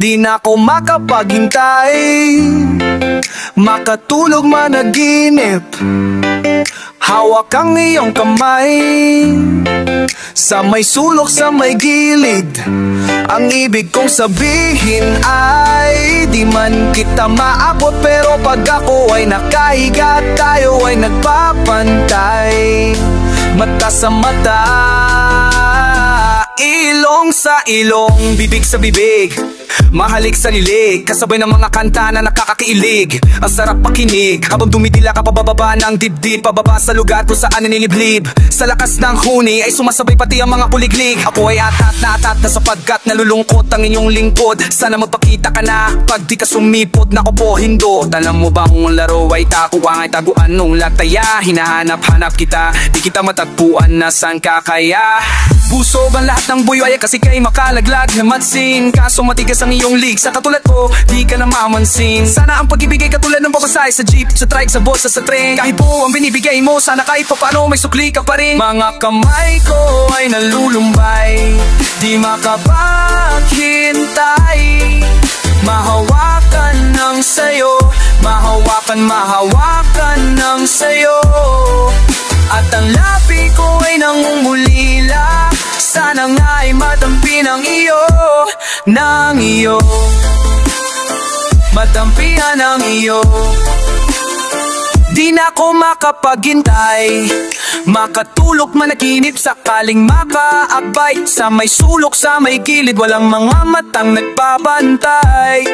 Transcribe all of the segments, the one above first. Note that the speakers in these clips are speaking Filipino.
Di na ako makapaghintay, makatulog managinip. Hawak ang iyong kamay, sa may sulok, sa may gilid. Ang ibig kong sabihin ay di man kita maabot, pero pag ako ay nakahiga, tayo ay nagpapantay. Mata sa mata, ilong sa ilong, bibig sa bibig, mahalik sa lilig, kasabay ng mga kanta na nakakakilig. Ang sarap pakinig habang dumidila ka pababa ng dibdib, pababa sa lugar kung saan naniliblib. Sa lakas ng huni ay sumasabay pati ang mga kuliglig. Ako ay atat na sapagkat nalulungkot ang inyong lingkod. Sana magpakita ka na pag di ka sumipot. Nako po hindot, alam mo ba kung laro ay takuwang ay taguan nung lataya. Hinahanap-hanap kita, di kita matatpuan, nasan ka kaya? Buso ba lahat ng buyo ay kasi kay makalaglag namansin, kaso matigas ang iyong lig. Sa katulad ko, di ka na mamansin. Sana ang pag-ibigay katulad ng babasay sa jeep, sa trike, sa boss, sa train. Kahit po ang binibigay mo, sana kahit pa paano may sukli ka pa rin. Mga kamay ko ay nalulumbay, di makapaghintay. Mahawakan ng sayo, mahawakan ng sayo. At ang labi ko ay nangungulila, sana nga ay matampi ng iyo, ng iyo, matampihan ng iyo. Di na ako makapaghintay, makatulog managinip, sakaling makaakbay. Sa may sulok, sa may gilid, walang mga matang nagbabantay.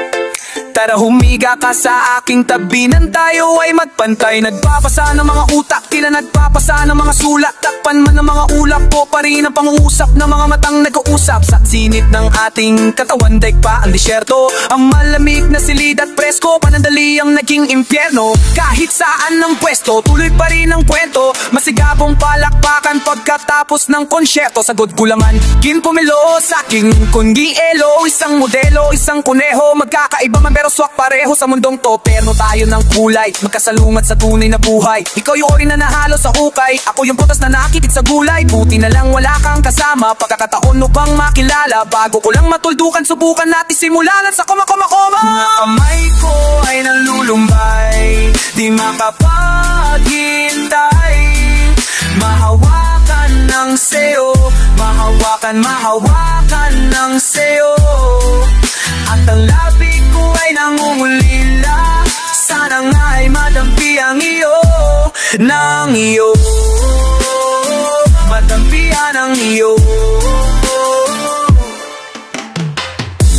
Tara humiga ka sa aking tabi, nang tayo ay magpantay. Nagpapasa ng mga utak, tila nagpapasa ng mga sulat. Takpan man ng mga ulap po pa rin ang pangungusap ng mga matang nag-uusap. Sa sinit ng ating katawan, daig pa ang disyerto. Ang malamig na silid at presko, panandali ang naging impyerno. Kahit saan ng pwesto, tuloy pa rin ang kwento. Masigabong palakpakan pagkatapos ng konsyerto. Sagod kulangan, ginpumilo sa aking kungielo. Isang modelo, isang kuneho, magkakaiba man pero swak pareho sa mundong to. Perno tayo ng kulay, magkasalungat sa tunay na buhay. Ikaw yung ori na nahalo sa hukay, ako yung putas na nakitid sa gulay. Buti na lang wala kang kasama, pagkakataon mo bang makilala. Bago ko lang matuldukan, subukan natin simulan sa koma. Mga kamay ko ay nalulumbay, di makapaghintay. Mahawakan ng sayo, mahawakan ng sayo. At ang labi ko ay nangungulila, sana nga ay madampi ang iyo, ng iyo, madampihan ang iyo.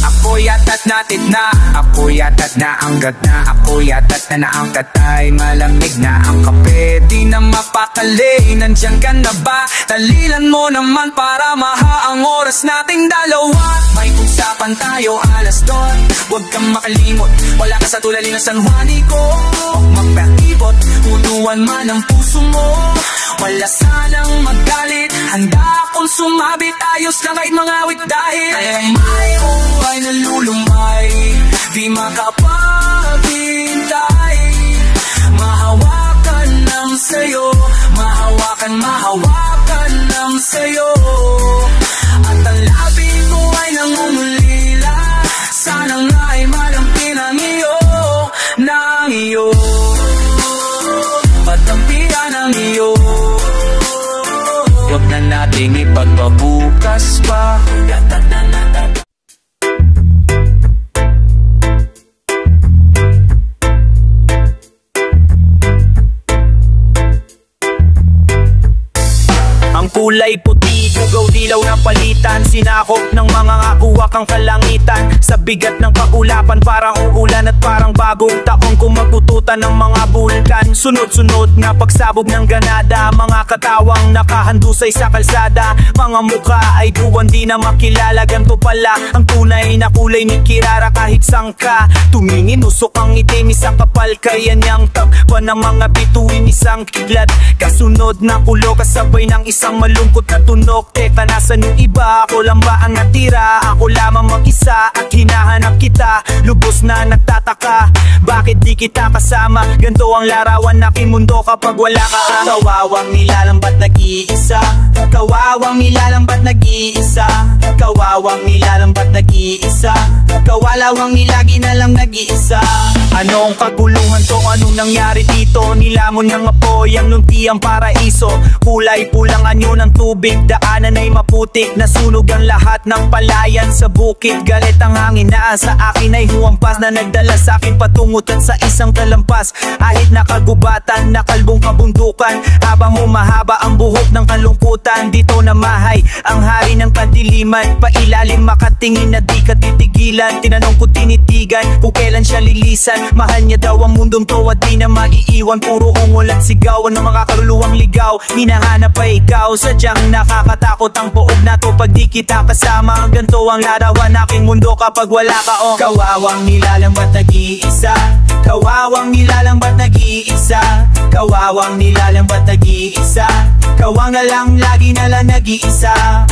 Ako'y atat natin na, ako'y atat na anggat na, ako'y atat na naangkat ay malamig na ang kape. Di na mapakali, nandiyan ka na ba? Talilan mo naman para maha ang oras nating dalawa. May usapan tayo alas 2, huwag kang makalimot. Wala ka sa tulalin ng San Juanico, magpakibot, unuan man ang puso mo. Wala sanang magalit, handa akong sumabit. Ayos lang kahit mga awit dahil ay ay nalulumay, di makapaghintay. Mahawakan ng sayo, mahawakan ng sayo. At ang labi ko ay nangungulila, sana nga ay malampi ng iyo, ng iyo, matampihan ng iyo. Huwag na nating ipagpabukas pa. Ang kulay puti, pugaw dilaw na palitan, sinakop ng mga akuwak ang kalangitan. Sa bigat ng kaulapan, parang uulan at parang bagong taong kumagututan ng mga bulkan. Sunod-sunod na pagsabog ng ganada, mga katawang nakahandusay sa kalsada. Mga mukha ay buwan di na makilala, ganto pala ang tunay na kulay ni Kirara. Kahit sangka tumingin, usok ang itim, isang kapal kaya niyang takpan ng mga bituin, isang kidlat. Kasunod na kulo kasabay ng isang malungkot na tunok. Teka, nasan yung iba? Ako lang ba ang natira? Ako lamang mag-isa at hinahanap kita. Lubos na nagtataka, bakit di kita kasama? Ganto ang larawan aking mundo kapag wala ka. Kawawang nilalambat nag-iisa, kawawang nilalambat nag-iisa, kawawang nilalambat nag-iisa, kawalawang nilagi na lang nag-iisa. Anong kaguluhan to? Anong nangyari dito? Nilamon ng apoy ang luntiang paraiso. Kulay pulang anyo ng tubig, daanan ay maputik. Nasunog ang lahat ng palayan sa bukid. Galit ang hangin na sa akin ay huwampas, na nagdala sa akin patungutan sa isang kalampas. Ahit nakagubatan, nakalbong kabundukan, habang humahaba ang buhok ng kalungkutan. Dito namahay ang hari ng kadiliman, pailalim makatingin na di ka titigilan. Tinanong ko tinitigan kung kailan siya lilisan. Mahal niya daw ang mundong to at di na maiiwan. Puro ungol at sigawan ng mga kaluluwang ligaw. Hinahanap pa ikaw, sadyang nakakatakot ang poog na to pag di kita kasama. Ganto ang larawan aking mundo kapag wala ka. Kawawang nilalambat nag-iisa, kawawang nilalambat nag-iisa, kawawang nilalambat nag-iisa, kawang na lang lagi na lang nag-iisa.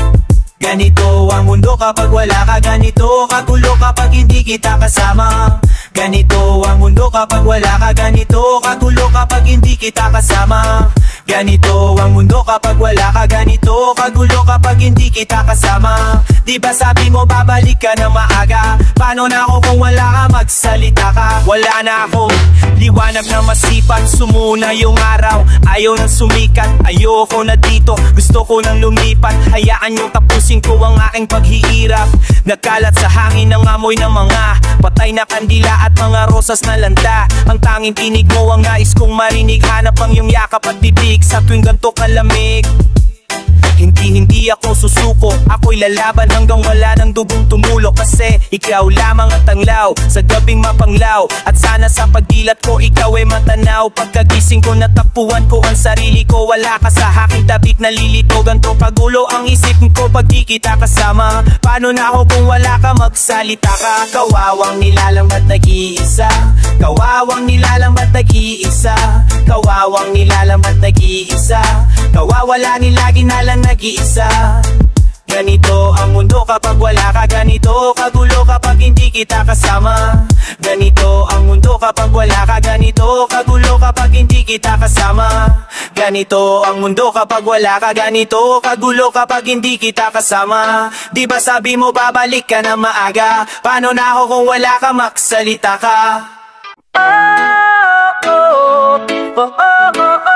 Ganito ang mundo kapag wala ka, ganito kagulo kapag hindi kita kasama. Ganito ang mundo kapag wala ka, ganito kagulo kapag hindi kita kasama. Ganito ang mundo kapag wala ka, ganito kagulo kapag hindi kita kasama. Di ba sabi mo babalik ka na maaga? Paano na ako kung wala ka, magsalita ka? Wala na akong liwanag na masipat, sumuna yung araw, ayaw nang sumikat. Ayoko na dito, gusto ko nang lumipat. Hayaan yung tapusin ko ang aking paghihirap. Nagkalat sa hangin ang amoy ng mga patay na kandila at mga rosas na lanta. Ang tanging tinig mo ang nais kong marinig. Hanap ang iyong yakap at bibig sa tuwing ganto kalamig. Hindi ako susuko, ako'y lalaban hanggang wala ng dugong tumulo. Kasi ikaw lamang ang tanglaw sa gabing mapanglaw. At sana sa pagdilat ko ikaw ay matanaw. Pagkagising ko natakpuan ko ang sarili ko. Wala ka sa aking tabik, nalilito. Ganto kagulo ang isip ko pag di kita kasama. Paano na ako kung wala ka, magsalita ka? Kawawang nilalambat nag-iisa, kawawang nilalambat nag-iisa, kawawang nilalambat nag-iisa, kawawala nilagi na lang nag-iisa. Ganito ang mundo kapag wala ka, ganito kagulo kapag hindi kita kasama. Ganito ang mundo kapag wala ka, ganito kagulo kapag hindi kita kasama. Ganito ang mundo kapag wala ka, ganito kagulo kapag hindi kita kasama. Di ba sabi mo babalik ka na maaga? Paano na ako kung wala ka, magsalita ka? Oh, oh, oh, oh, oh, oh.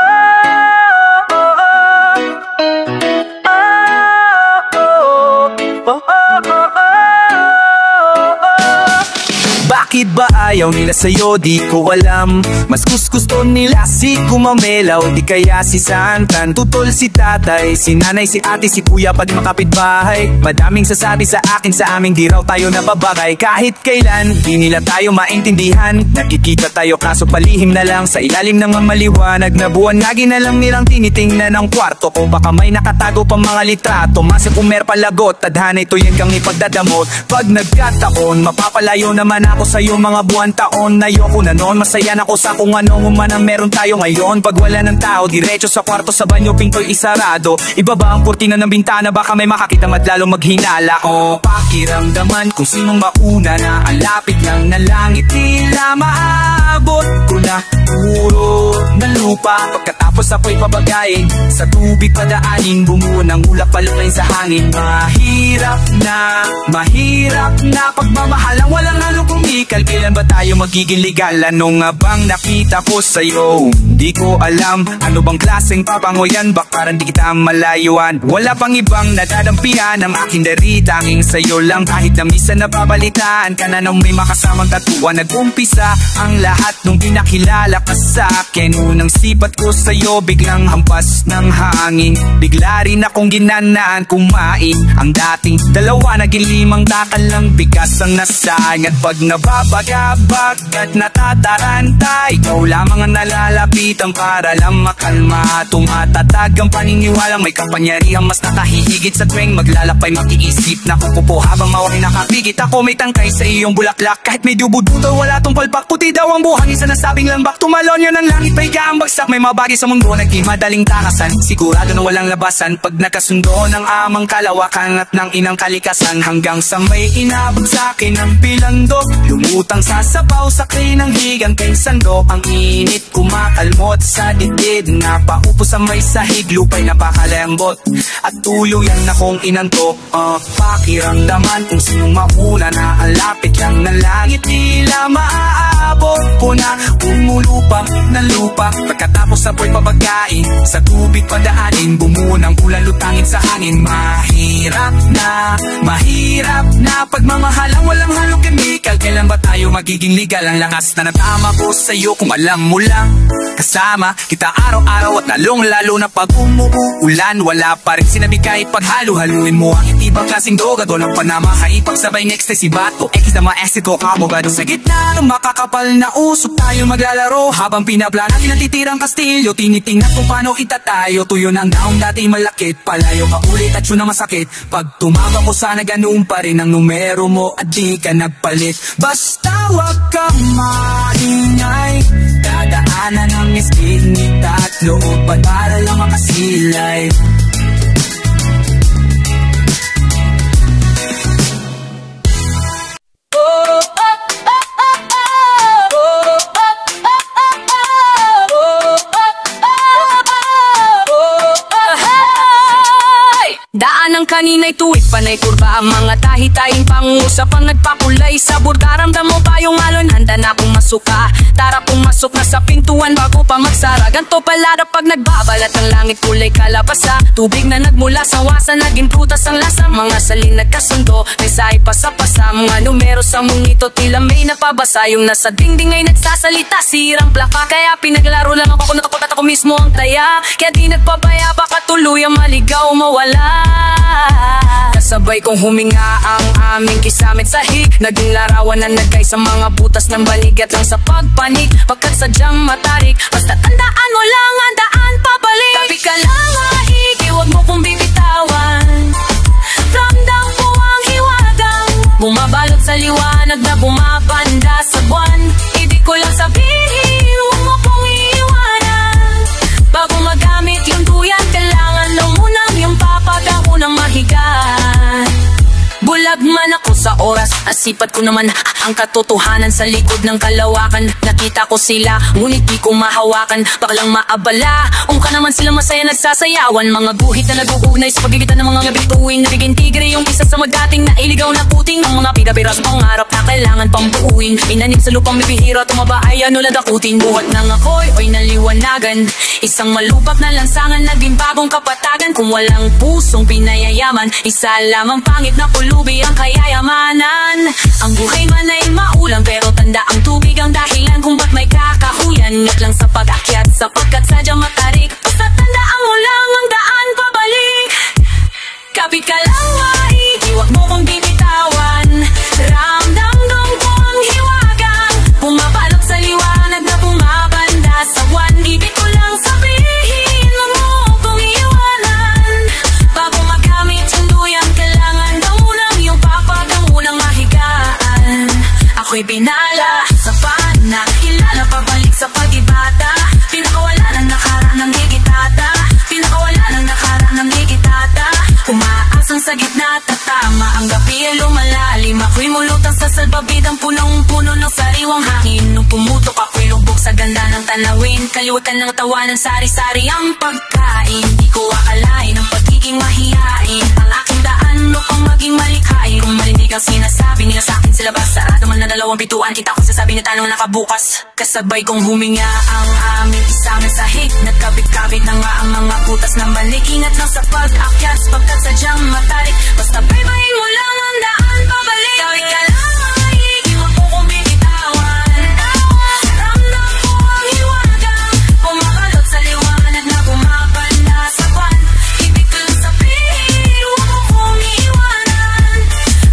Bakit ba ayaw nila sa'yo? Di ko alam. Mas gusto nila si Kumamelaw, di kaya si Santan. Tutol si tatay, si nanay, si ate, si kuya, pati makapitbahay. Madaming sasabi sa akin, sa aming di raw tayo nababagay. Kahit kailan, di nila tayo maintindihan. Nakikita tayo kaso palihim na lang. Sa ilalim ng maliwanag na buwan, lagi na lang nilang tinitingnan ang kwarto ko. Baka may nakatago pa mga litrato. Masa pumer palagot, tadhana ito yan kang ipagdadamot. Pag nagkataon, mapapalayo naman ako sa'yo mga buwan taon. Ayoko na noon, masaya na ko sa kung ano man ang meron tayo ngayon. Pag wala ng tao, diretso sa kwarto, sa banyo, pinto'y isarado. Ibaba ang kurtina ng bintana, baka may makakita at lalong maghinala. O pakiramdaman kung sinong mauna na ang lapit lang na langit, tila maabot ko na puro ng lupa. Pagkatapos ako'y pabagayin, sa tubig padaanin, bumuo ng ulap paluklain sa hangin. Mahirap na pagmamahalang walang halong kumikal. Kailan ba tayo magiging legal? Ano nga bang nakita ko sa'yo? Di ko alam, ano bang klaseng papangoyan? Baka di kita malayuan. Wala pang ibang nadadampihan ang aking dari, tanging sa'yo lang. Kahit na minsan nababalitaan ka na nang may makasamang tatuan. Nag-umpisa ang lahat nung pinakilala ka sa akin. Unang sipat ko sa'yo, biglang hampas ng hangin. Bigla rin akong ginanaan kumain. Ang dating dalawa, naging limang takal lang bigas ang nasayang. At pag nababagabag at natataranta, ikaw lamang ang nalalapitan para lang makalma. Tumatatag ang paniniwalang may kapangyarihan, mas nakahihigit sa tuwing maglalakbay. Makiisip na kukupo habang mawari nakapigit. Ako may tangkay sa iyong bulaklak, kahit medyo budutol wala tong palpak. Puti daw ang buhangin sa nasabing lambak. Tumalon yun ang langit, may kaang bagsak. May mabagi sa mundo, naging madaling takasan. Sigurado na walang labasan pag nakasundo ng amang kalawakan at ng inang kalikasan. Hanggang sa may inabag sa akin ang pilandok. Lumutang sa sabaw, sakay ng higang kay sandok. Ang init kumakalmot sa dibdib, napaupo sa may sahig, lupay napakalembot. At tuluyan akong inantok, pakiramdaman kung sinong mauna na ang lapit lang ng langit. Tila maaabot ko na, umulupang ng lupa. Pagkatapos sa po'y pabagain, sa tubig padaanin, bumunang ulan lutangin sa hangin. Mahirap na pagmamahalang walang halong chemical. Kailan ba tayo magiging legal? Ang langas na natama ko sa'yo, kung alam mo lang. Kasama kita araw-araw at lalong-lalo na pag umuulan. Wala pa rin sinabi kahit paghalo-haluin mo ang ibang klaseng droga. Dolang panama, haipagsabay ng ecstasy bato, X na ma-acid ko kabogado. Sa gitna ng makakapal na usok tayo maglalaro, habang pinapla natin ang titirang kastilyo. Tinitingnan kung paano itatayo, tuyo ng daong dati malakit. Palayo ka ulit at yun ang masakit. Pag tumama ko sana ganun pa rin ang numero mo at di ka nagpalit. Basta wag kang maingay, dadaanan ng iskinit at looban para lang makasilay. Daan ng kanina'y tuwid, panay kurba ang mga tahi-tahing pangusap ang nagpakulay sa burda. Ramdam mo ba yung alon? Handa na akong masuka. Tara pumasok na sa pintuan bago pa magsara. Ganto pala pag nagbabalat ang langit, kulay kalabasa. Tubig na nagmula sa wasa, naging prutas ang lasa. Mga salin nagkasundo, mensahe pasa-pasa. Mga numero sa mungito, tila may napabasa. Yung nasa dingding ay nagsasalita, sirang plaka. Kaya pinaglaro lang ako, natakot at ako mismo ang taya. Kaya di nagpabaya, baka tuluyang maligaw, mawala. Kasabay kong huminga ang aming kisamit sahig. Naging larawan na nagkay sa mga butas ng baligat lang sa pagpanik. Pagkat sadyang matarik, basta tandaan mo lang ang daan pabalik. Tabi ka lang maigi, huwag mo kong bibitawan. Ramdam ko ang hiwagang bumabalot sa liwanag na bumabanda sa buwan. Ibig ko lang sabihin, huwag mo kong iiwanan. Bago magamit yung duyan, kailangan mo munang yung papagaw ng mahiga. Bulag man ako sa oras, asipat ko naman ang katotohanan sa likod ng kalawakan. Nakita ko sila, ngunit di ko mahawakan. Bakalang maabala, ka naman sila masaya nagsasayawan. Mga guhit na nag-uugnay sa pagigitan ng mga bituin. Nagiging tigre yung isa sa magating na iligaw na puting. Ang mga pida-pira sa pangarap na kailangan pang buuin. Inanim sa lupang bibihira, tumaba ay ano ladakutin. Buhat ng ako'y oy naliwanagan. Isang malubak na lansangan, naging bagong kapatagan. Kung walang pusong pinayayaman, isa lamang pangit na pulubi ang kayayamanan. Ang buhay man ay maulang, pero tanda ang tubig ang dahilan kung ba't may kakahuyan. At lang sa pag-akyat, sapagkat sadyang matarik. Basta tandaan mo lang ang daan pabalik. Kapit ka lang maigi, huwag mo kong binitawan. Ramdam ko ang hiwagang pumapalok sa liwanag na bumabanda sa buwan. Ibig ko lang sabihin, huwag mo kong iwanan. Bago magamit yung duyan, kailangan daw munang yung papagang unang mahigaan. Ako'y binala sa pana, kilala pabalik sa pag-ibata. Pinakawala ng nakaraan ng higitata. Pinakawala ng nakaraan ng higitata. Umaasang sa gitna tatama, ang gabi ay lumalalim. Ako'y mulutang sa salbabidang punong-puno ng sariwang hangin. Nung pumutok ako'y lubog sa ganda ng tanawin. Kaliwatan ng tawanan, sari-sari ang pagkain. Di ko akalain ang pagiging mahihain. Ang aking daan upang maging malikhain. Kung marinig ang sinasabi nila sa akin, sila ba sarado man na dalawang bituan. Kita ko sasabi na tanong nakabukas. Kasabay kong huminga ang aming isang sahig. Nagkabit-kabit na nga ang mga butas ng balik. Ingat lang sa pag-akyat, pagkat sadyang matarik. Basta baybayin mo lang ang daan pabalik. Tawid ka lang maigi, huwag mo kong binitawan. Ramdam ko ang hiwagang pumakalot sa liwanag na bumabanda sa buwan. Ibig ko lang sabihin, huwag mo kong iwanan.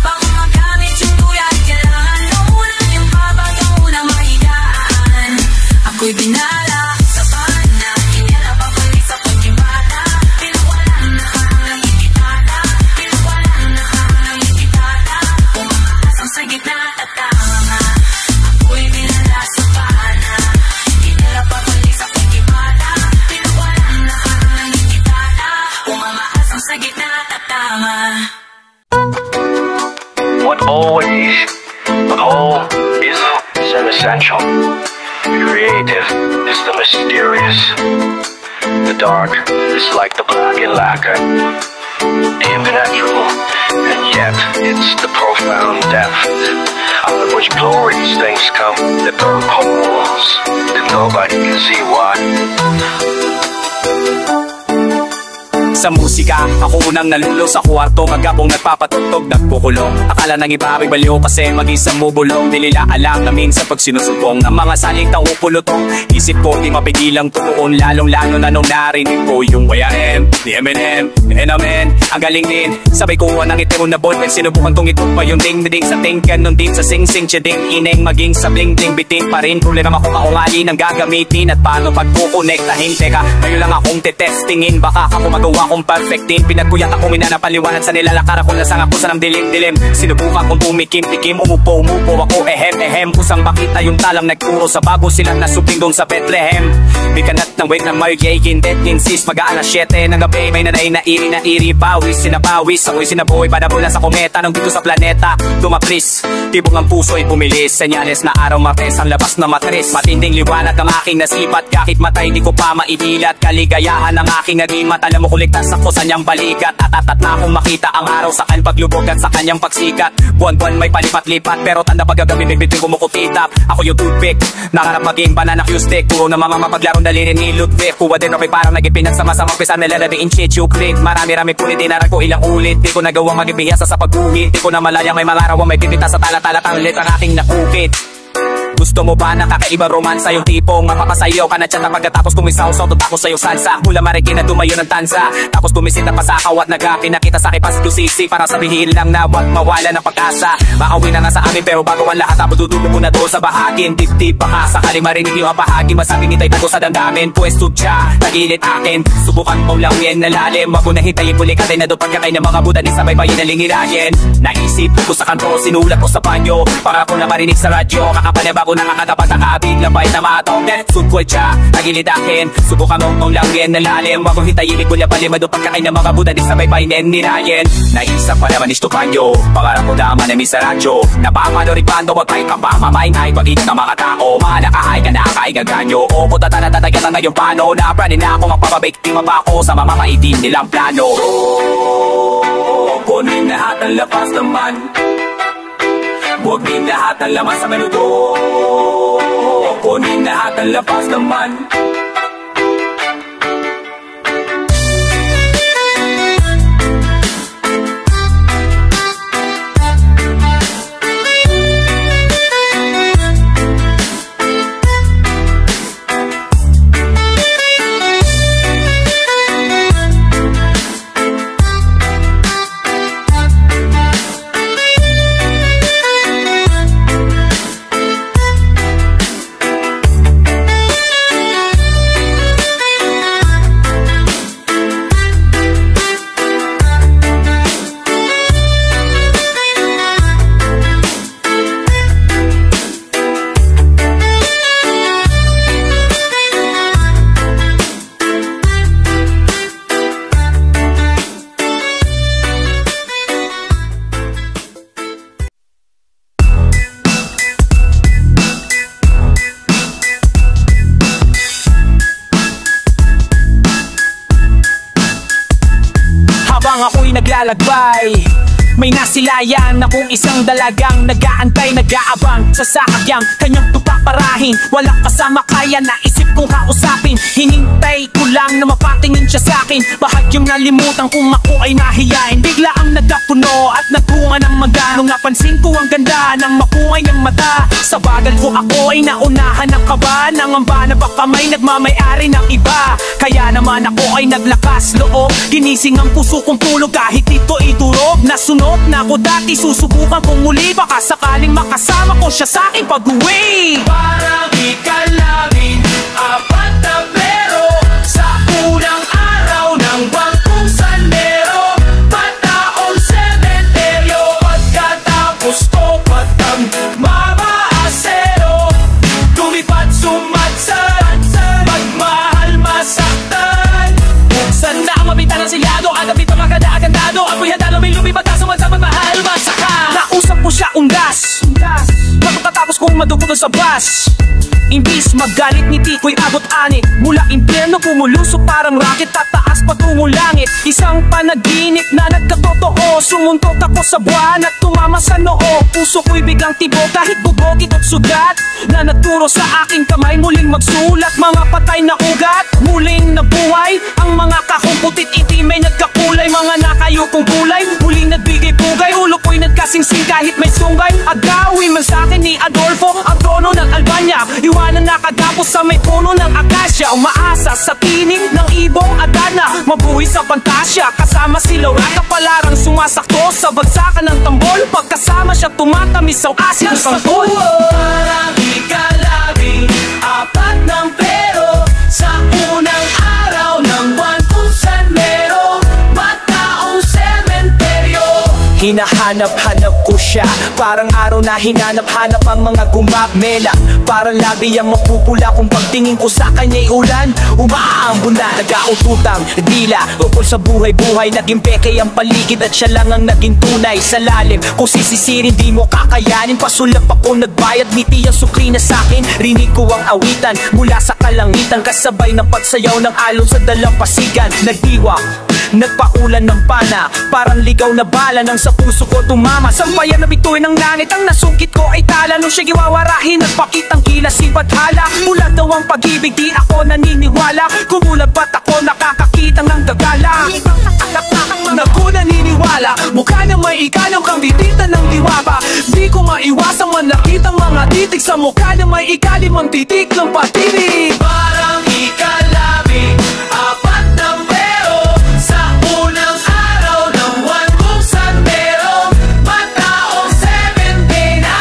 Bago magamit yung duyan, kailangan mo muna yung pabagang unang mahigaan. Ako'y binala sa pana, kilala pabalik sa pagkibata. Pinawalan na ang higitata. Pinawalan na ang higitata. Umaasang sa gitna tatama. Ako'y binala sa pana, kilala pabalik sa pagkibata. Pinawalan na ang higitata. Umaasang sa gitna tatama. What always, but all essential. Creative is the mysterious. The dark is like the black and lacquer. Impenetrable, and yet it's the profound depth out of which glorious things come that burn holes that nobody can see why. Sa musika, ako unang nalulo sa kwarto. Magapong nagpapatugtog, nagpukulong. Akala ng iba ay baliw kasi mag-isang mubulong. Di nila alam na minsan pag sinusubong ng mga salitang upulutong, isip ko di mapigilang tutuon. Lalong-lalo na nung narinig ko yung YM, ni Eminem, Amen. Ang galing din, sabay kuha ng itim na ballpen. Sinubukan kong itup pa yung ding-ding sa ting. Ganon din sa sing-sing, chiding, ineng, maging sa bling-bling. Bitin pa rin, problema ko kaungali ng gagamitin. At paano pagkukonektahin. Teka, ngayon lang akong tetestingin. Baka ako magawa kong perfectin. Pinagpuyat ako minanapaliwanag sa nilalakar ako. Lasang ako sa ng dilim-dilim. Sinubukan kong tumikim-tikim. Umupo ako, ehem. Kusang bakita yung talang nagturo sa bago silang nasuping doon sa Bethlehem. May kanat ng wake ng Margay, Gindet, Ginsis. Mag-aalas 7 ng gabi. May nanay na iri, pawis, sinapawis. Ako'y sinabuhay, padabula sa kometa. Nung dito sa planeta, dumapris. Tibong ang puso ay pumilis. Senyales na araw mates, ang labas na matris. Matinding liwanag ng aking nasipat. Kahit matay, di ko pa maidilat. Kaligayahan ng aking narimat. Alam mo kuligtas ako sa niyang balikat. At na akong makita ang araw sa kanyang paglubog at sa kanyang pagsikat. Buwan-buwan may palipat-lipat, pero tanda pagagabi bibit yung kumukutitap. Ako yung toothpick, nakarap maging banana cue stick. Puro na mamamapaglaro daliri ni Ludwig. Kuha din rapay parang nagipinag sa masamang pisa. Nilalabiin chichu click. Marami-rami kulit, dinarag ko ilang ulit. Di ko nagawang magibihasa sa pagguhit. Di ko na malayang may mga araw may bibita sa tala-tala. Tanglit ang aking nakukit. Gusto mo ba nakakaiba romansa? Yung tipong mapapasayaw ka na tiyan na pagkatapos tumisaw-saw ako sa'yo salsa. Mula mariki na tumayo ng tansa, tapos tumisita pa sa akawat na gapi. Nakita sa akin pastusisi para sabihin lang na wag mawala ng pag-asa. Makauwi na nga sa amin pero bago ang lahat, tapos dudulo mo na doon sa bahagin. Dip-dip baka sakali marinig yung bahagi. Masabing itay tago sa damdamin. Pwesto siya, tagilid akin. Subukan mong lawin na lalim. Wag mo na hintayin puli ka na doon pagkakay ng mga buda. Di sabay bayin na lingirahin. Naisip ko sa kanto, sinulat ko sa panyo para ko na marinig sa radyo. Kakapalya bago nakakatapat nakaabig labay na matong sudkoy siya, tagilid akin. Subukan mong langin na lalim. Wag mong hintayin kulya palima doon pagkakay ng mga buda. Di sabay bayin nirayin. Naisap pa naman istupanyo, pangarap ko naman na misa radyo. Napapanoripando wag tayo kapamamaingay. Pag-init ng mga tao, malakahay ka na kaigaganyo. O putata na tatagyan na ngayong pano. Napranin na ako magpapabiktima pa ako sa mamamaitin nilang plano. Kunin lahat ang lapas naman. Huwag din lahat ang laman sa menudo. Kunin lahat ang lapas naman. Ako'y naglalakbay, may nasilayan akong isang dalagang nag-aantay, nag-aabang sa sahagyang kanyang tupaparahin. Walang kasama kaya naisip kong kausapin. Hinintay ko lang na mapatingin siya sa'kin. Bahagyang nalimutan kung ako ay nahiyain. Bigla ang nagkapuno at natunga ng maga. Nung napansin ko ang ganda ng makungay ng mata. Sa bagal ko ako ay naunahan ng kaba. Nangamba na baka may nagmamayari ng iba. Kaya naman ako ay naglakas loob. Ginising ang puso kong tulog kahit ito iturog. Nasunod na ako dati, susubukan kong muli. Baka sakaling makasama ko siya sa aking pag-uwi. Parang ikalawin, apat na pero sa unang araw ng bangkong sandero. Pataong sementeryo at katapos ko patang mamaasero. Lumipad sumadsad, magmahal masaktan. Buksan na ang mabitan ng silyado at apit ang maganda-agandado. Ako'y handa lumipad na sumadsad, magmahal masaktan. Nausap ko siya undas, pagkatapos Pagkatapos kong madugo sa bus, imbis magalit ngiti ko'y abot-ani. Mula impyerno pumulusok parang rocket, tataas patungo langit. Isang panaginip na nagkatotoo. Sumuntok ako sa buwan at tumama sa noo. Puso ko'y biglang tibo kahit bubogit at sugat na nagturo sa aking kamay muling magsulat. Mga patay na ugat, muling nabuhay. Ang mga kakumputit itim ay nagkakulay. Mga nakayupong kulay, muling nagbigay pugay. Ulo ko'y nagkasingsing kahit may sunggay. Agawin man sa akin ni Adolfo ang trono ng Albania. Iwanan nakagapos sa may puno ng akasya. Umaasa sa tinig ng ibong Adana. Mabuhay sa pantasya, kasama si Laura. Kapalarang sumasakto sa bagsakan ng tambol. Pagkasama siya tumatamis sa asin ng santol. Parang ikalabing apat ng pero sa unang araw ng buwan kung saan merong mataong sementeryo. Hinahanap-hanap ko siya, parang araw na hinanap-hanap ang mga gumagmela. Parang labi ang mapupula kung pagtingin ko sa kanya'y ulan. Umaambon na, nag-aututang dila tungkol sa buhay-buhay. Naging peke ang paligid at siya lang ang naging tunay. Sa lalim, kung sisisirin di mo kakayanin. Pasulap ako nagbayad, ngiti ang sukli na sa'kin. Rinig ko ang awitan mula sa kalangitan, kasabay ng pagsayaw ng alon sa dalampasigan. Nagdiwa, nagpaulan ng pana, parang ligaw na bala nang sa puso ko tumama. Sampayan na bituin ng langit, ang nasungkit ko ay tala. Nung siya giwawarahin, nagpakitang kilas si Bathala. Mula daw ang pag-ibig, di ako naniniwala. Kumulat ba't ako nakakakita ng gagala? Naku naniniwala, mukha na may ikalaw kang bititan ng diwapa. Di ko maiwasang manakitang mga titik sa mukha na may ikalimang titik ng patinig. Parang ikalabing apat ng pero sa unang araw ng buwan kung saan merong mataong 17 na.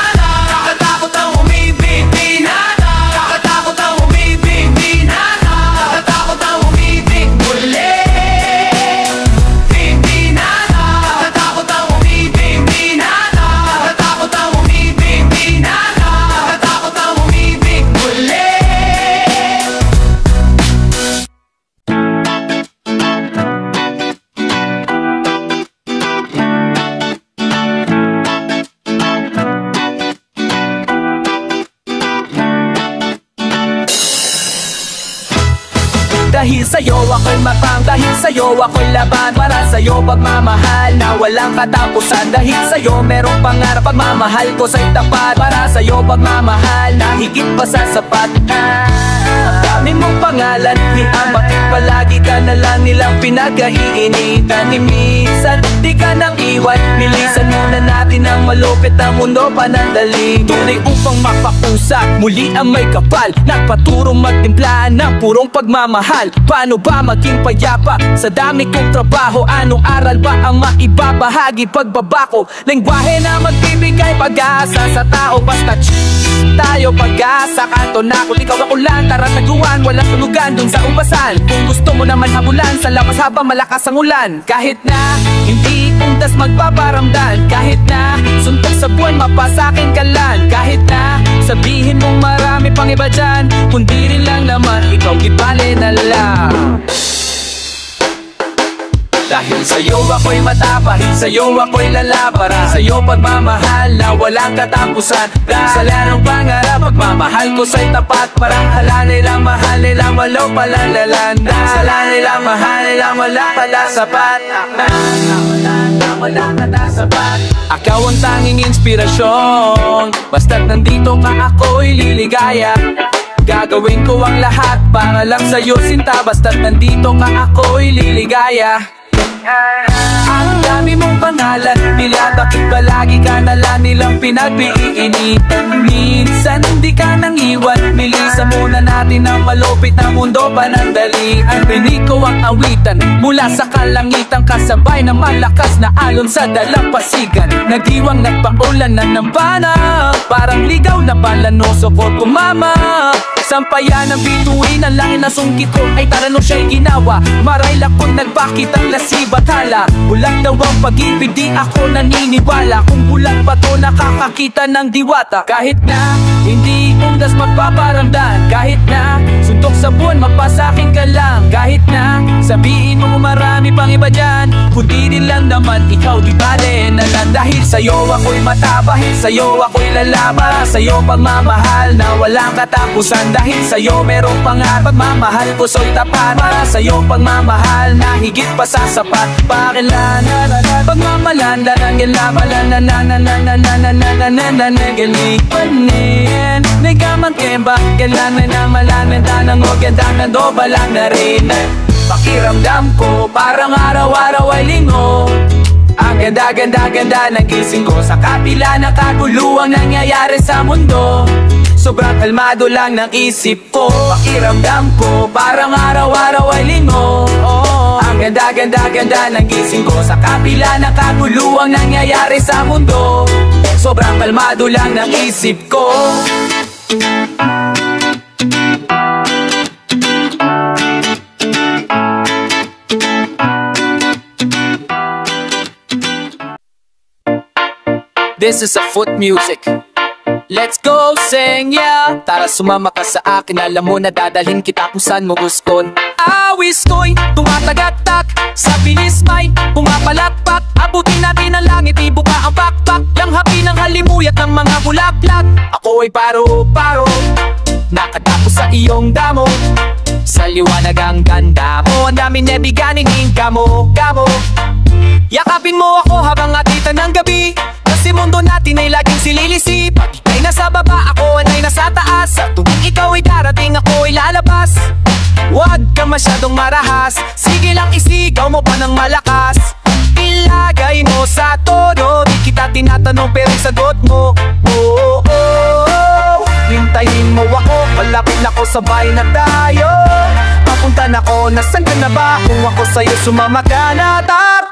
Kakatakot ang umibig, binata. Kakatakot ang umibig, binata. Kakatakot ang umibig muli, binata. Kakatakot ang umibig, binata. Kakatakot ang umibig, binata. Kakatakot ang umibig muli. Dahil sa'yo ako'y matang, dahil sa'yo ako'y laban. Para sa'yo pagmamahal na walang katapusan. Dahil sa'yo merong pangarap, pagmamahal ko sa'y tapat. Para sa'yo pagmamahal na higit pa sa sapat. Ang dami mong pangalan, bakit palagi ka na lang nilang pinag-iinitan? Ni minsan, di ka nang iwan. Bilisan muna natin ang malupit na mundo panandali. Tunay upang mapakusat, muli ang may kapal. Nagpaturong magtimplaan ng purong pagmamahal. Paano ba maging payapa sa dami kong trabaho? Anong aral ba ang maibabahagi? Pagbabako, lengguwahe na magbibigay pag-asa sa tao. Basta tayo pag-asa, kanto na kung ikaw ako lang. Tara taguan, walang tulugan dun sa ubasan. Kung gusto mo naman habulan, sa labas habang malakas ang ulan. Kahit na hindi undas magpaparamdam, kahit na suntok sa buwan mapasakin ka lang, kahit na sabihin mong marami pang iba dyan, kundi rin lang naman ikaw gibale na lang. Dahil sa'yo ako'y matapang, sa'yo ako'y lalabara. Sa'yo pagmamahal na walang katapusan. Sa larong pangarap, pagmamahal ko sa'y tapat. Parang hala nilang mahal nilang walaw palang lalanda. Sala nilang mahal nilang wala pala sapat. Wala ka sapat. Ikaw ang tanging inspirasyon. Basta't nandito ka ako'y liligaya. Gagawin ko ang lahat para lang sa'yo sinta. Basta't nandito ka ako'y liligaya. Ang dami mong pangalan nila, bakit palagi ka na lang nilang pinag-iinitan? Minsan hindi ka nang iwan, milisan muna natin ang malupit na mundo panandalian. Rinig ko ang awitan mula sa kalangitan, kasabay ng malakas na alon sa dalampasigan. Nagdiwang nagpaulan na ng bana, parang ligaw na balanoso ko tumama. Sampayan ang bituin, ang langit na sungkit ko ay tarano siya'y ginawa. Marayla kung nagbakit ang lasibat hala. Bulag daw ang pag-ibig, di ako naniniwala. Kung bulag pa to nakakakita ng diwata. Kahit na Hindi undas magpaparamdam. Kahit na suntok sa buwan, magpasakin ka lang. Kahit na sabihin mo marami pang iba dyan, kundi din lang naman ikaw, di bale na lang. Dahil sa'yo ako'y matabahin, sa'yo ako'y lalaban, sa'yo pagmamahal na walang katapusan. Dahil sa'yo merong pangarap, pagmamahal ko so'y tapat. Para sa'yo pagmamahal na higit pa sa sapat. Pakilanan, pagmamalan, dalang labalan, galipanin Nagaman kemba, kailangan na malaman, tanang o gandang na dobalang na rin. Pakiramdam ko, parang araw-araw ay linggo. Ang ganda-ganda-ganda ng gising ko, sa kapila ng kaguluhang nangyayari sa mundo. Sobrang kalmado lang ng isip ko. Pakiramdam ko, parang araw-araw ay linggo. Ang ganda-ganda-ganda ng gising ko, sa kapila ng kaguluhang nangyayari sa mundo. Sobrang kalmado lang ng isip ko. This is a foot music. Let's go, sing yeah. Tara sumama ka sa akin, alam mo na dadalhin kita kung saan mo guston. Awis ko'y tumatagatak, sa bilis may pumapalakpak. Abutin natin ang langit, ibuka ang pakpak. Langhapi ng halimuyat ng mga bulaklak. Ako ay paro-paro, nakatapos sa iyong damo. Sa liwanag ang ganda mo, ang dami nebiganing gamo. Yakapin mo ako habang atitan ng gabi. Kasi mundo natin ay laging sililisip. Pag ika'y nasa baba, ako ay nasa taas. Sa tuwing ikaw ay darating, ako ay lalabas. Huwag ka masyadong marahas, sige lang isigaw mo pa ng malakas. Ilagay mo sa todo, di kita tinatanong pero sagot mo. Oh, oh, oh. Hintayin mo ako, malapit na ako, sabay na tayo. Papunta na ako, nasan ka na ba? Kung ako sa'yo sumama ka na, tar.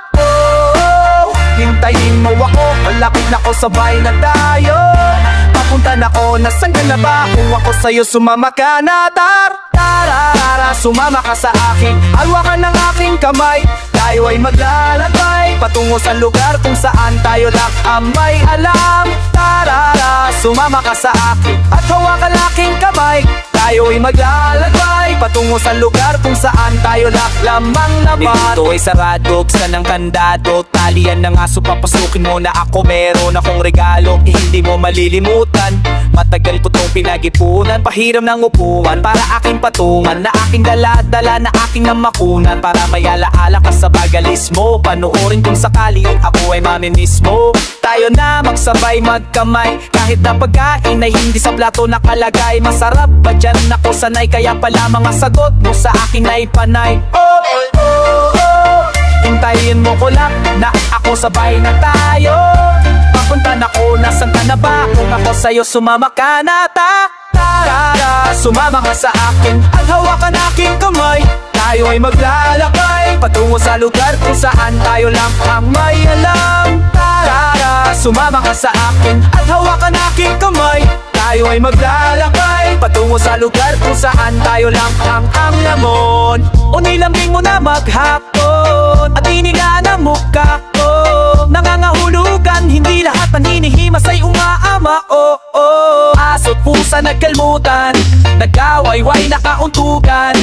Hintayin mo ako, malapit na ako, sabay na tayo. Papunta na ako, nasan ka na ba? Kung ako sa'yo sumama ka na, tararara, sumama ka sa akin. Alwakan ng aking kamay, tayo ay maglalakbay patungo sa lugar kung saan tayo lang ang may alam. Tarara, sumama ka sa akin at hawakan ng aking kamay. Tayo ay maglalakbay patungo sa lugar kung saan tayo lamang naman. Dito ay sarado, buksan ng kandado. Talian ng aso, papasukin mo na ako. Meron akong regalo, hindi mo malilimutan. Matagal ko tong pinag-ipunan, pahiram ng upuan para aking patungan, na aking dala-dala, na aking namakunan. Para may alaala ka sa bagalis mo, panoorin kung sakali ako ay mamimiss mo. Tayo na magsabay magkamay, kahit na pagkain ay hindi sa plato nakalagay. Masarap ba dyan ako sanay, kaya pala mga sagot mo sa akin ay panay. Oh, oh, oh. Hintayin mo ko lang na ako, sabay na tayo. Papunta na ko, nasan ka na ba? Kung ako sa'yo sumama ka na, tarara, sumama ka sa akin at hawakan aking kamay. Tayo ay maglalakbay patungo sa lugar kung saan tayo lang ang may alam. Tarara, sumama ka sa akin at hawakan aking kamay. Tayo ay maglalakbay patungo sa lugar kung saan tayo lang ang lamon. O nilambing mo na maghapon at inigaan ang mukha ko. Nangangahulugan, hindi lahat ng hinihimas ay umaama. Oh, oh. Aso't pusa nagkalmutan, nag-away-way nakauntukan.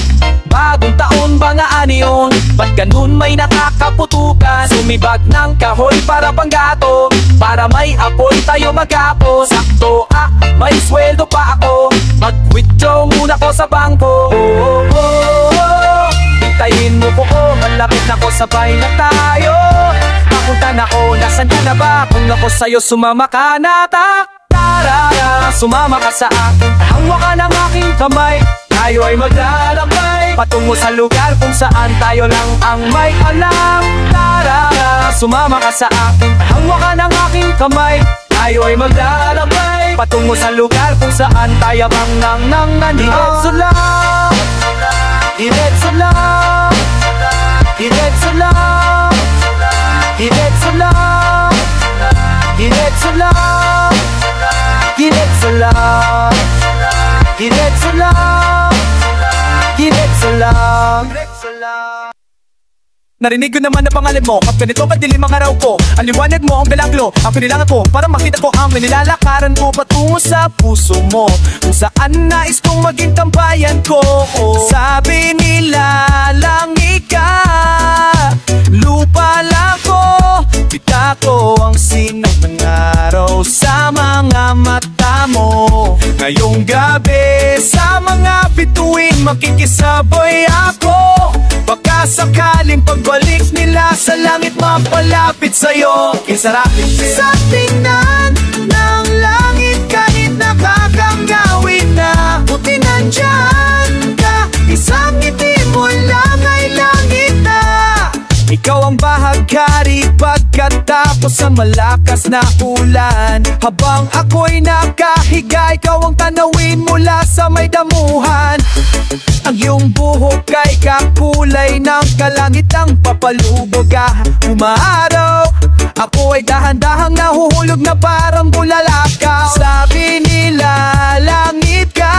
Bagong taon ba nga anyon? Ba't ganun may nakakaputukan? Sumibag ng kahoy para panggato, para may apoy tayo magkapos. Sakto may sweldo pa ako, mag-withdraw muna ko sa bangko. Oh, oh, oh. Hintayin mo ko, malapit na ko, sabay na tayo. Papunta na ko, nasan ka na ba? Kung ako sa'yo sumama ka na, tarara, sumama ka sa akin. Hawakan ang aking kamay, tayo ay maglalakbay patungo sa lugar kung saan tayo lang ang may alam. Tarara, sumama ka sa akin. Hawakan ang aking kamay, tayo ay maglalakbay patungo sa lugar kung saan tayo nang diretso lang, diretso lang, diretso lang, diretso lang, diretso lang, diretso lang, diretso lang, diretso lang. Narinig ko naman na pangalan mo. At ganito kadilim ang araw ko. Ang liwanag mo ang galaklo. Ang kailangan ko para makita ko ang nilalakaran ko patungo sa puso mo, kung saan nais kong maging tambayan ko. Sabi nila langit ka, lupa lang ko, bita ko ang sinang ng araw sa mga mata mo. Ngayong gabi sa mga bituin makikisabay ako. Baka sakaling pagbalik nila sa langit mapalapit sa'yo. Kisarapin sa tingnan ng langit kahit nakakangawin na. Buti nandyan ka, isang ngiti mo lang ay langit na. Ikaw ang bahaghari pagkatapos ng malakas na ulan. Habang ako'y nakahiga, ikaw ang tanawin mula sa may damuhan. Ang iyong buhok ay kakulay ng kalangitang papalubog ka. Umaaraw, ako ay dahan-dahang nahuhulog na parang bulalakaw. Sabi nila langit ka,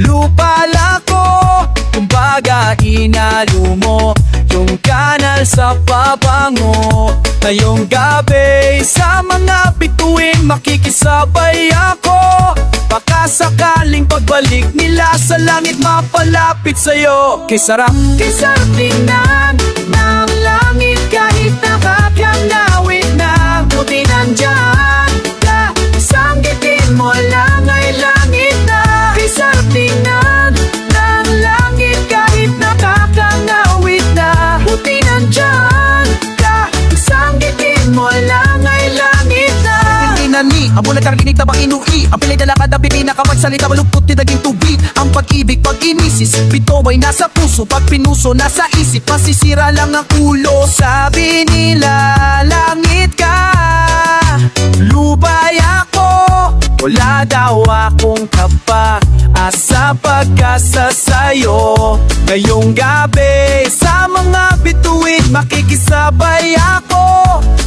lupa lang ko, kumbaga inalo mo yung kanal sa pabango. Ngayong gabi sa mga bituin makikisabay ako. Baka sakaling pagbalik nila sa langit mapalapit sa'yo. Kisarap tingnan ng langit kahit nakakangawin na. Buti nandyan ka, isang gitin mo lang ay langit na. Kisarap tingnan ng langit kahit nakakangawin na. Buti nandyan ka, isang gitin mo lang ay langit na. Ni ang bulat karinig na bang inui. Ang pilay dala kada bibina kapag salita malugtot ni daging tubig. Ang pag-ibig pag inisis, bito ay nasa puso. Pag pinuso nasa isip, masisira lang ang ulo. Sabi nila langit ka, lubay ako, wala daw akong kapag-asa pagkasa sa'yo. Ngayong gabi sa mga bituin makikisabay ako.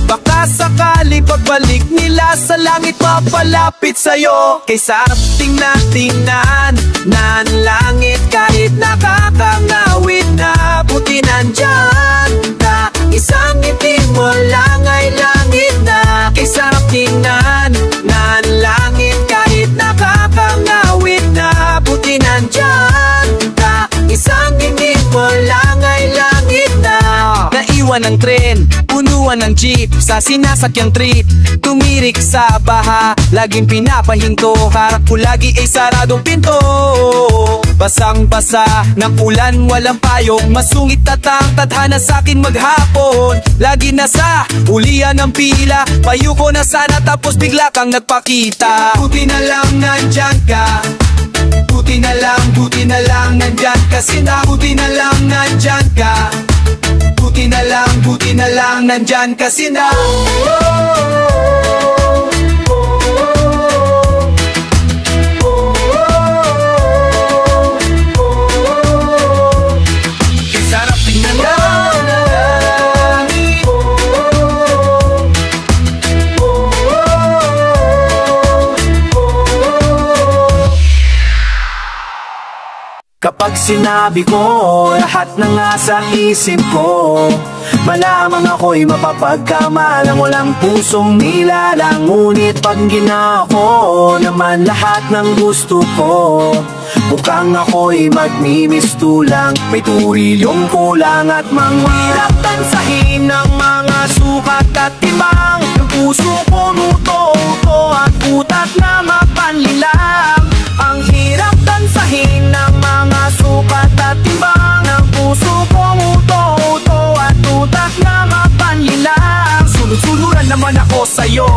Baka sakali pagbalik nila sa langit mapalapit sa'yo. Kay sarap tingnan ng langit kahit nakakangawin na. Buti nandyan ka, isang ngiti mo lang ay langit na. Kay sarap tingnan ng langit kahit nakakangawin na. Buti nandyan ka, isang ngiti mo lang ay langit na. Naiwan ng tren, punuan ng jeep, sa sinasakyang trip, tumirik sa baha, laging pinapahinto. Harap ko lagi ay saradong pinto. Basang-basa ng ulan, walang payong, masungit at ang tadhana sa'kin maghapon. Lagi nasa ulian ng pila, payo ko na sana tapos bigla kang nagpakita. Buti na lang nandyan ka, buti na lang nandyan ka. Buti na lang nandyan ka, buti na lang nandyan ka sina. Sarap tingnan lang langit. Kapag sinabi ko lahat na nga sa isip ko, malamang ako'y mapapagkamalang walang pusong nilalang. Ngunit pag ginawa ko naman lahat ng gusto ko, mukhang ako'y magmimistulang. May turilyong kulang at manghirap tansahin ng mga sukat at timbang. Yung puso ko nuto-uto at utak na mapanlilang. Ang hirap tansahin ng mga sukat at timbang. Ang puso ko nuto-uto at utak na mapanlilang. Sunod-sunuran naman ako sa'yo,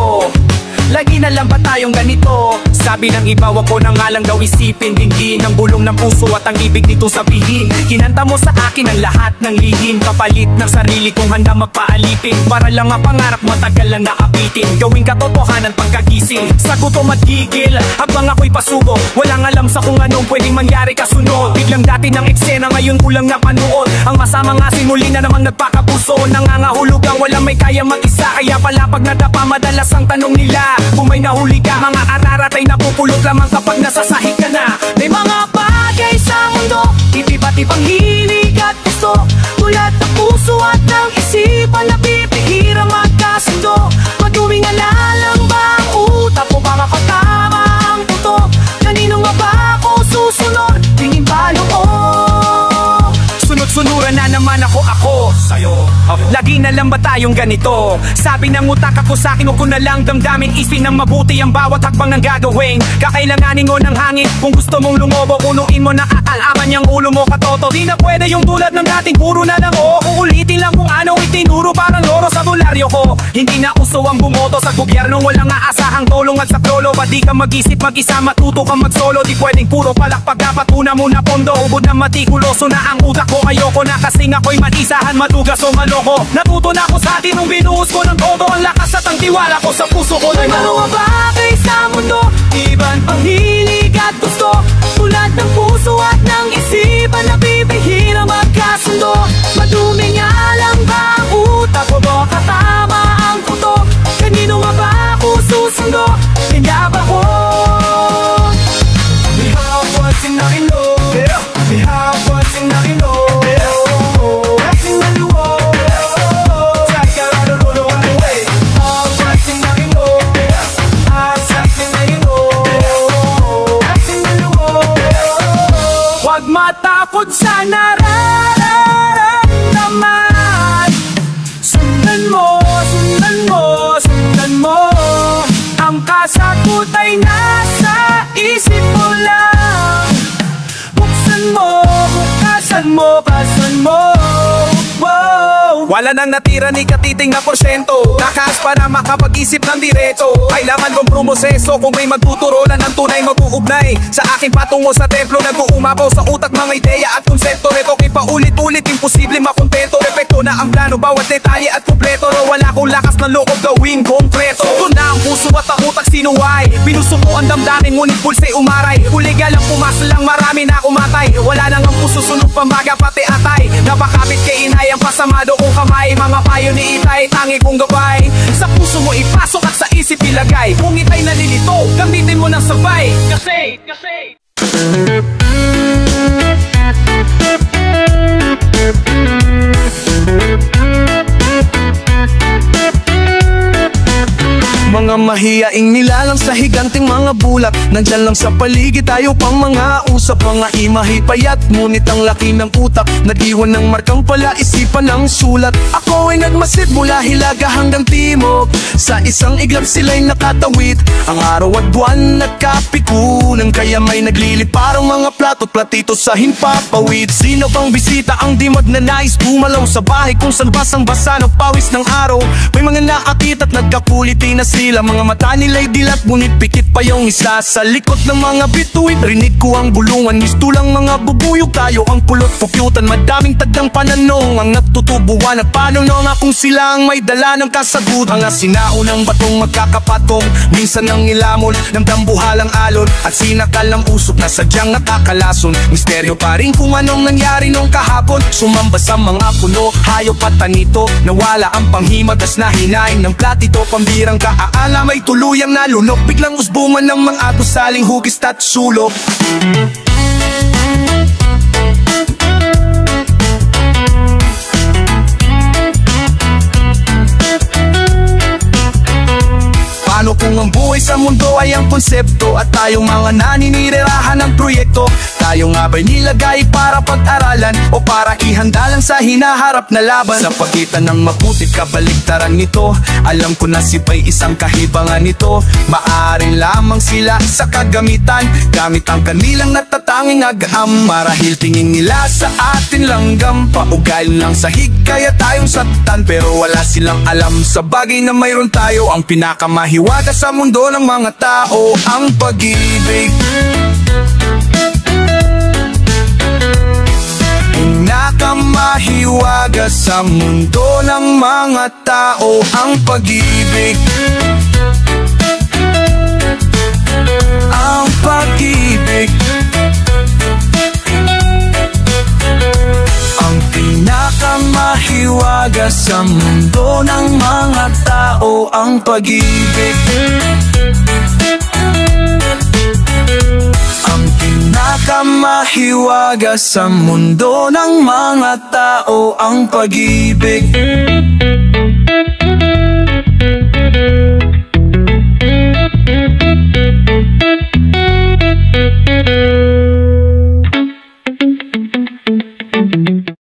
lagi na lang ba tayong ganito? Sabi ng iba, wag ko na nga lang daw isipin. Dinggin ang bulong ng puso at ang ibig nitong sabihin. Kinanta mo sa akin ang lahat ng lihim, kapalit ng sarili kong handa magpaalipin. Para lang ang pangarap matagal lang nakapitin, gawing katotohanan pagkagising. Sa gutom at gigil, habang ako'y pasubo, walang alam sa kung anong pwedeng mangyari kasunod. Biglang dati ng eksena, ngayon kulang napanood. Ang masama nga sinuli na namang nagpakapuso. Nangangahulugang walang may kaya mag-isa. Kaya pala pag nadapa madalas ang tanong nila kung may nahuli ka. Mga ararat ay napupulot lamang kapag nasasahig ka na. May mga bagay sa mundo, iba't ibang hilig at gusto, tulad ng puso Hindi na lang ba tayong ganito? Sabi ng utak ako sa'kin, huwag ko na lang damdamin. Isipin ng mabuti ang bawat hakbang ng gagawin. Kakailanganin mo ng hangin. Kung gusto mong lumobo, punuin mo na kaalaman yung ulo mo katoto. Di na pwede yung tulad ng dating puro na lang oo. Uulitin lang kung ano itinuro parang loro sa bularyo ko. Hindi na uso ang bumoto sa gobyerno, walang aasahang tulong at saklolo. Ba't di ka mag-isip mag-isa, matuto ka mag-solo? Di pwedeng puro palakpag, dapat una muna pondo. Ubod na matikuloso na ang utak ko, ayoko na kasing ako'y mag-isahan, madugas o maloko. Natuto na ako sa atin nung binuhos ko ng todo. Ang lakas at ang tiwala ko sa puso ko. May mga bagay sa mundo, iban pang hilig at gusto. Tulad ng puso at ng isipan na bibihira magkasundo. Madumi nga lang ba ang utak ko ba katama ang puto? Kanino nga ba ako susundo? Kanya ba ko? We have what's in our ilo. We have what's in our ilo. What's in the luo? Take a lot of road on the way. What's in our ilo? What's in the ilo? What's in the luo? Huwag matakot sa nararamdaman. Sundan mo, sundan mo, sundan mo. Ang kasagot ay nasa isip mo lang. Buksan mo, bukasan mo, basan mo. Wow. Wala nang natira ni katiting na porsyento. Takas para makapag-isip ng diretso. Kailangan kong promoseso kung may magtuturolan ng tunay mag-uugnay. Sa aking patungo sa templo, nag-uumapaw sa utak mga ideya at konsepto. Reto kay paulit-ulit, imposible makontento. Repekto na ang plano, bawat detalye at kumpleto. Wala kong lakas ng loob gawing konkreto. Ito na ang puso at ang utak sinuway. Pinusuko ang damdamin, ngunit pulse umaray. Huliga lang pumasa lang, marami na kumatay. Wala nang ang puso, sunog pambaga pati atay. Napakapit kay inay ang pasamado kong kamay. Mga payo ni itay, tangi kong gabay. Sa puso mo ipasok at sa isip ilagay. Kung itay nalilito, gamitin mo ng sabay. Kasi mga mahiyaing nilalang sa higanting mga bulak. Nandyan lang sa paligid tayo pang mga usap. Mga imahe payat, ngunit ang laki ng utak. Nag-iwan ng markang pala isipan ng sulat. Ako ay nagmasid mula hilaga hanggang timog. Sa isang iglap sila'y nakatawid. Ang araw at buwan nagkapikunan. Kaya may naglilip parang mga plato't platito sa himpapawid. Sino bang bisita ang di magnanais bumalaw sa bahay kung saan basang-basa ng pawis ng araw? May mga nakakita't nagkakuliti na sila. Mga mata nila'y dilat, ngunit pikit pa yung isa. Sa likod ng mga bituin, rinig ko ang bulungan. Gusto lang mga bubuyog, tayo ang pulot pukyutan. Madaming tagdang pananong ang nagtutubuan. At paano na nga kung sila ang may dala ng kasagutan? Mga sinaunang batong magkakapatong, minsan ang ilamon ng dambuhalang alon. At sinakal ng usok na sadyang nakakalason. Misteryo pa rin kung anong nangyari nung kahapon. Sumamba sa mga puno, hayop at tanito. Nawala ang panghimagas na hinain ng platito. Pambirang kaaalam ay tuluyang nalunok. Biglang usbungan ng mga gusaling hugis at sulok. Paano kung ang buhay sa mundo ay ang konsepto? At tayong mga naninirahan ng proyekto, tayo nga ba'y nilagay para pag-aralan o para ihanda lang sa hinaharap na laban? Sa pagitan ng mabutit kabaligtaran nito, alam ko na sipa'y isang kahibangan nito. Maaring lamang sila sa kagamitan, gamit ang kanilang natatanging agam. Marahil tingin nila sa atin langgam, paugal lang sahig kaya tayong saktan. Pero wala silang alam sa bagay na mayroon tayo. Ang pinakamahiwaga sa mundo ng mga tao, ang pag-ibig. Pinakamahiwaga sa mundo ng mga tao, ang pag-ibig. Ang pag-ibig. Ang pinakamahiwaga sa mundo ng mga tao, ang pag-ibig. Ang pinakamahiwaga sa mundo ng mga tao, ang pag-ibig.